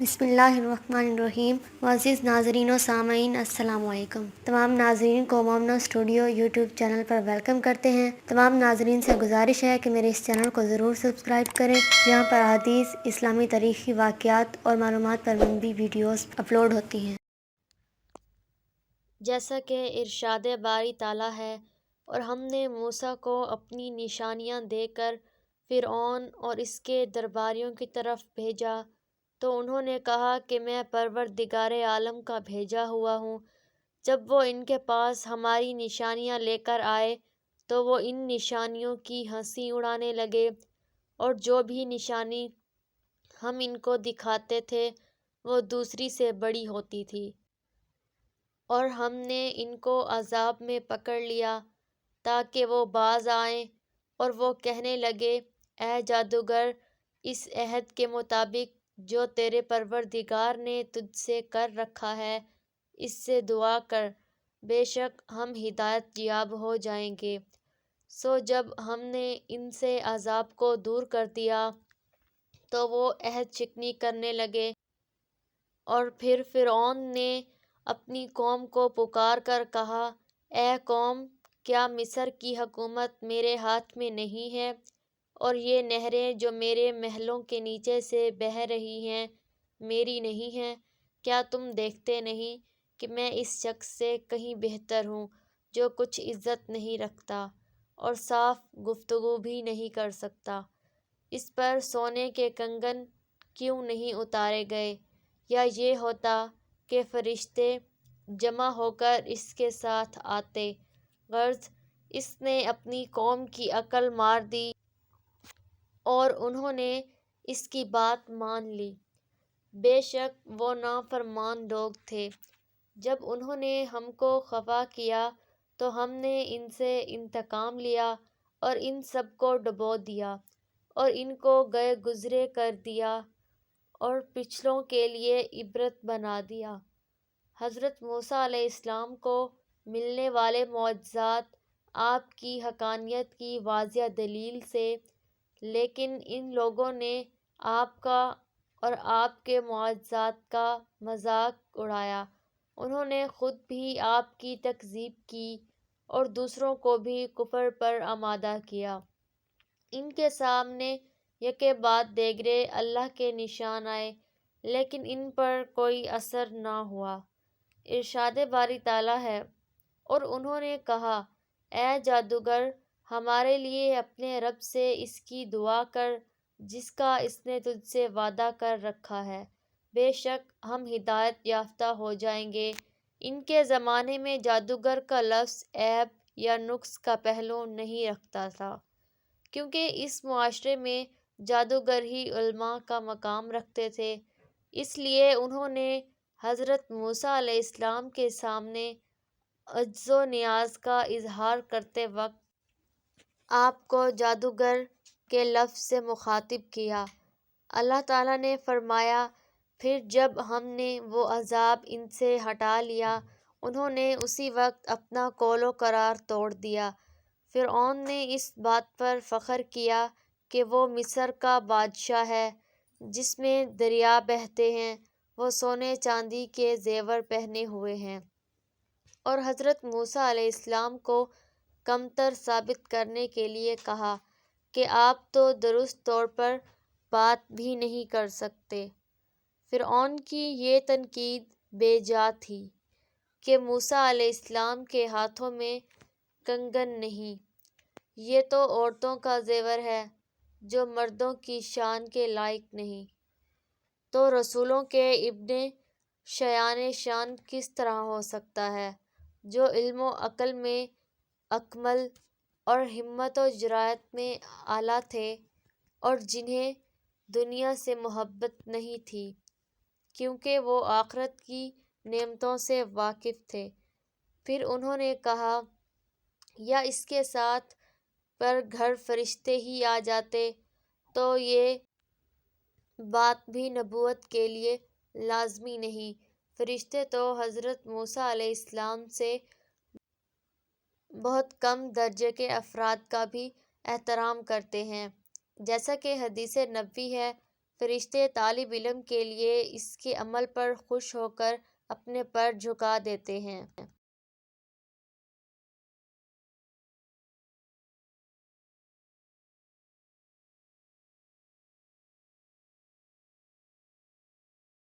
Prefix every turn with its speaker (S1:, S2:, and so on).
S1: بسم اللہ الرحمن الرحیم۔ معزز ناظرین و سامعین، السلام علیکم۔ تمام ناظرین کو مومنو اسٹوڈیو یوٹیوب چینل پر ویلکم کرتے ہیں۔ تمام ناظرین سے گزارش ہے کہ میرے اس چینل کو ضرور سبسکرائب کریں، جہاں پر حدیث، اسلامی تاریخی واقعات اور معلومات پر مبنی ویڈیوز اپلوڈ ہوتی ہیں۔ جیسا کہ ارشاد باری تعالیٰ ہے، اور ہم نے موسیٰ کو اپنی نشانیاں دے کر فرعون اور اس کے درباریوں کی طرف بھیجا، تو انہوں نے کہا کہ میں پروردگار عالم کا بھیجا ہوا ہوں۔ جب وہ ان کے پاس ہماری نشانیاں لے کر آئے تو وہ ان نشانیوں کی ہنسی اڑانے لگے، اور جو بھی نشانی ہم ان کو دکھاتے تھے وہ دوسری سے بڑی ہوتی تھی، اور ہم نے ان کو عذاب میں پکڑ لیا تاکہ وہ باز آئیں، اور وہ کہنے لگے، اے جادوگر، اس عہد کے مطابق جو تیرے پروردگار نے تجھ سے کر رکھا ہے اس سے دعا کر، بے شک ہم ہدایت یاب ہو جائیں گے۔ سو جب ہم نے ان سے عذاب کو دور کر دیا تو وہ عہد شکنی کرنے لگے، اور پھر فرعون نے اپنی قوم کو پکار کر کہا، اے قوم، کیا مصر کی حکومت میرے ہاتھ میں نہیں ہے، اور یہ نہریں جو میرے محلوں کے نیچے سے بہہ رہی ہیں میری نہیں ہیں؟ کیا تم دیکھتے نہیں کہ میں اس شخص سے کہیں بہتر ہوں جو کچھ عزت نہیں رکھتا اور صاف گفتگو بھی نہیں کر سکتا؟ اس پر سونے کے کنگن کیوں نہیں اتارے گئے، یا یہ ہوتا کہ فرشتے جمع ہو کر اس کے ساتھ آتے، غرض اس نے اپنی قوم کی عقل مار دی اور انہوں نے اس کی بات مان لی۔ بے شک وہ نافرمان لوگ تھے۔ جب انہوں نے ہم کو خفا کیا تو ہم نے ان سے انتقام لیا اور ان سب کو ڈبو دیا اور ان کو گئے گزرے کر دیا اور پچھلوں کے لیے عبرت بنا دیا۔ حضرت موسیٰ علیہ السلام کو ملنے والے معجزات آپ کی حقانیت کی واضح دلیل سے، لیکن ان لوگوں نے آپ کا اور آپ کے معجزات کا مذاق اڑایا۔ انہوں نے خود بھی آپ کی تکذیب کی اور دوسروں کو بھی کفر پر آمادہ کیا۔ ان کے سامنے یکے بعد دیگرے اللہ کے نشان آئے، لیکن ان پر کوئی اثر نہ ہوا۔ ارشاد باری تعالیٰ ہے، اور انہوں نے کہا، اے جادوگر، ہمارے لیے اپنے رب سے اس کی دعا کر جس کا اس نے تجھ سے وعدہ کر رکھا ہے، بے شک ہم ہدایت یافتہ ہو جائیں گے۔ ان کے زمانے میں جادوگر کا لفظ عیب یا نقص کا پہلو نہیں رکھتا تھا، کیونکہ اس معاشرے میں جادوگر ہی علماء کا مقام رکھتے تھے۔ اس لیے انہوں نے حضرت موسیٰ علیہ السلام کے سامنے عجز و نیاز کا اظہار کرتے وقت آپ کو جادوگر کے لفظ سے مخاطب کیا۔ اللہ تعالیٰ نے فرمایا، پھر جب ہم نے وہ عذاب ان سے ہٹا لیا، انہوں نے اسی وقت اپنا قول و قرار توڑ دیا۔ فرعون نے اس بات پر فخر کیا کہ وہ مصر کا بادشاہ ہے جس میں دریا بہتے ہیں، وہ سونے چاندی کے زیور پہنے ہوئے ہیں، اور حضرت موسیٰ علیہ السلام کو کمتر ثابت کرنے کے لیے کہا کہ آپ تو درست طور پر بات بھی نہیں کر سکتے۔ فرعون کی یہ تنقید بے جا تھی کہ موسیٰ علیہ السلام کے ہاتھوں میں کنگن نہیں، یہ تو عورتوں کا زیور ہے جو مردوں کی شان کے لائق نہیں، تو رسولوں کے ابن شایان شان کس طرح ہو سکتا ہے، جو علم و عقل میں اکمل اور ہمت و جرأت میں اعلیٰ تھے، اور جنہیں دنیا سے محبت نہیں تھی کیونکہ وہ آخرت کی نعمتوں سے واقف تھے۔ پھر انہوں نے کہا، یا اس کے ساتھ پر گھر فرشتے ہی آ جاتے تو یہ بات بھی نبوت کے لیے لازمی نہیں۔ فرشتے تو حضرت موسیٰ علیہ السلام سے بہت کم درجے کے افراد کا بھی احترام کرتے ہیں، جیسا کہ حدیث نبوی ہے، فرشتے طالب علم کے لیے اس کے عمل پر خوش ہو کر اپنے پر جھکا دیتے ہیں۔